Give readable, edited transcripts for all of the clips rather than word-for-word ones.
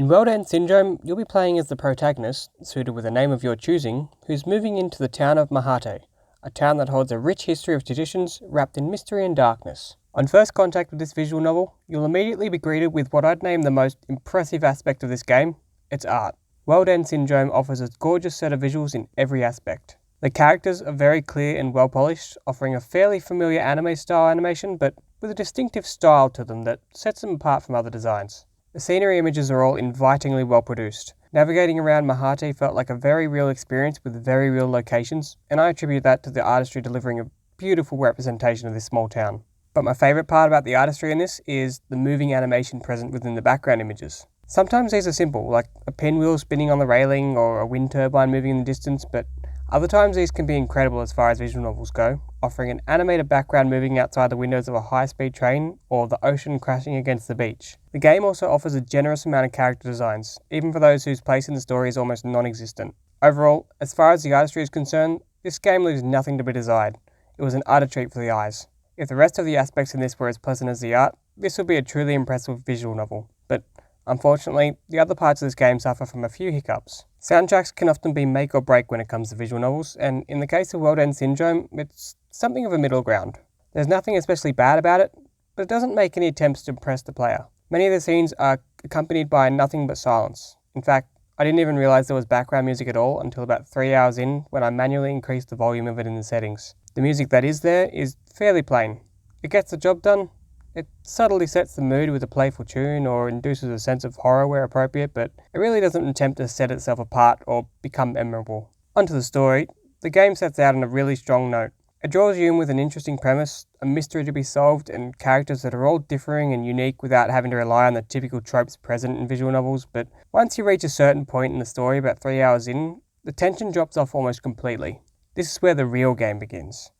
In World End Syndrome, you'll be playing as the protagonist, suited with a name of your choosing, who's moving into the town of Mihate, a town that holds a rich history of traditions wrapped in mystery and darkness. On first contact with this visual novel, you'll immediately be greeted with what I'd name the most impressive aspect of this game: its art. World End Syndrome offers a gorgeous set of visuals in every aspect. The characters are very clear and well polished, offering a fairly familiar anime-style animation, but with a distinctive style to them that sets them apart from other designs. The scenery images are all invitingly well produced. Navigating around Mihate felt like a very real experience with very real locations, and I attribute that to the artistry delivering a beautiful representation of this small town. But my favourite part about the artistry in this is the moving animation present within the background images. Sometimes these are simple, like a pinwheel spinning on the railing or a wind turbine moving in the distance, but other times these can be incredible as far as visual novels go, offering an animated background moving outside the windows of a high-speed train or the ocean crashing against the beach. The game also offers a generous amount of character designs, even for those whose place in the story is almost non-existent. Overall, as far as the artistry is concerned, this game leaves nothing to be desired. It was an utter treat for the eyes. If the rest of the aspects in this were as pleasant as the art, this would be a truly impressive visual novel. But unfortunately, the other parts of this game suffer from a few hiccups. Soundtracks can often be make or break when it comes to visual novels, and in the case of World End Syndrome, it's something of a middle ground. There's nothing especially bad about it, but it doesn't make any attempts to impress the player. Many of the scenes are accompanied by nothing but silence. In fact, I didn't even realise there was background music at all until about 3 hours in, when I manually increased the volume of it in the settings. The music that is there is fairly plain. It gets the job done. It subtly sets the mood with a playful tune or induces a sense of horror where appropriate, but it really doesn't attempt to set itself apart or become memorable. Onto the story, the game sets out on a really strong note. It draws you in with an interesting premise, a mystery to be solved, and characters that are all differing and unique without having to rely on the typical tropes present in visual novels, but once you reach a certain point in the story, about 3 hours in, the tension drops off almost completely. This is where the real game begins.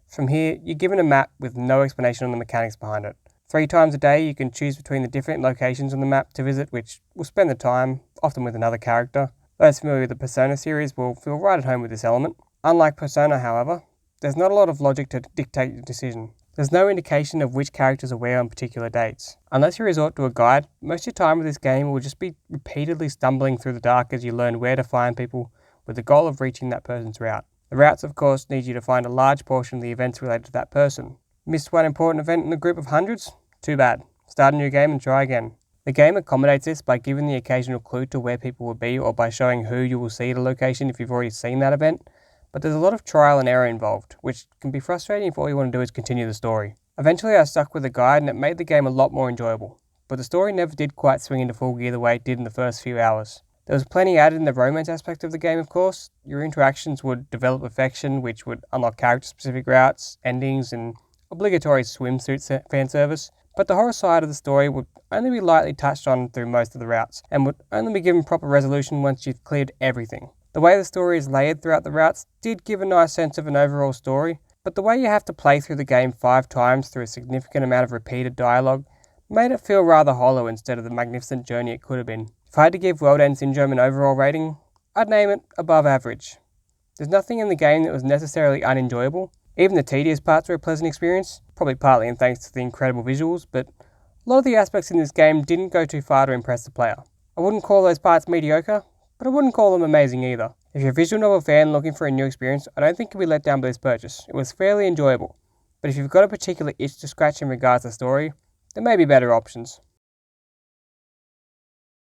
From here, you're given a map with no explanation on the mechanics behind it. 3 times a day you can choose between the different locations on the map to visit, which will spend the time, often with another character. Those familiar with the Persona series will feel right at home with this element. Unlike Persona, however, there's not a lot of logic to dictate your decision. There's no indication of which characters are where on particular dates. Unless you resort to a guide, most of your time with this game will just be repeatedly stumbling through the dark as you learn where to find people with the goal of reaching that person's route. The routes, of course, need you to find a large portion of the events related to that person. Missed one important event in a group of hundreds? Too bad. Start a new game and try again. The game accommodates this by giving the occasional clue to where people will be or by showing who you will see at a location if you've already seen that event, but there's a lot of trial and error involved, which can be frustrating if all you want to do is continue the story. Eventually I stuck with the guide and it made the game a lot more enjoyable, but the story never did quite swing into full gear the way it did in the first few hours. There was plenty added in the romance aspect of the game, of course. Your interactions would develop affection, which would unlock character-specific routes, endings, and obligatory swimsuit fan service. But the horror side of the story would only be lightly touched on through most of the routes, and would only be given proper resolution once you've cleared everything. The way the story is layered throughout the routes did give a nice sense of an overall story, but the way you have to play through the game 5 times through a significant amount of repeated dialogue made it feel rather hollow instead of the magnificent journey it could have been. If I had to give World End Syndrome an overall rating, I'd name it above average. There's nothing in the game that was necessarily unenjoyable. Even the tedious parts were a pleasant experience, probably partly in thanks to the incredible visuals, but a lot of the aspects in this game didn't go too far to impress the player. I wouldn't call those parts mediocre, but I wouldn't call them amazing either. If you're a visual novel fan looking for a new experience, I don't think you'll be let down by this purchase. It was fairly enjoyable, but if you've got a particular itch to scratch in regards to story, there may be better options.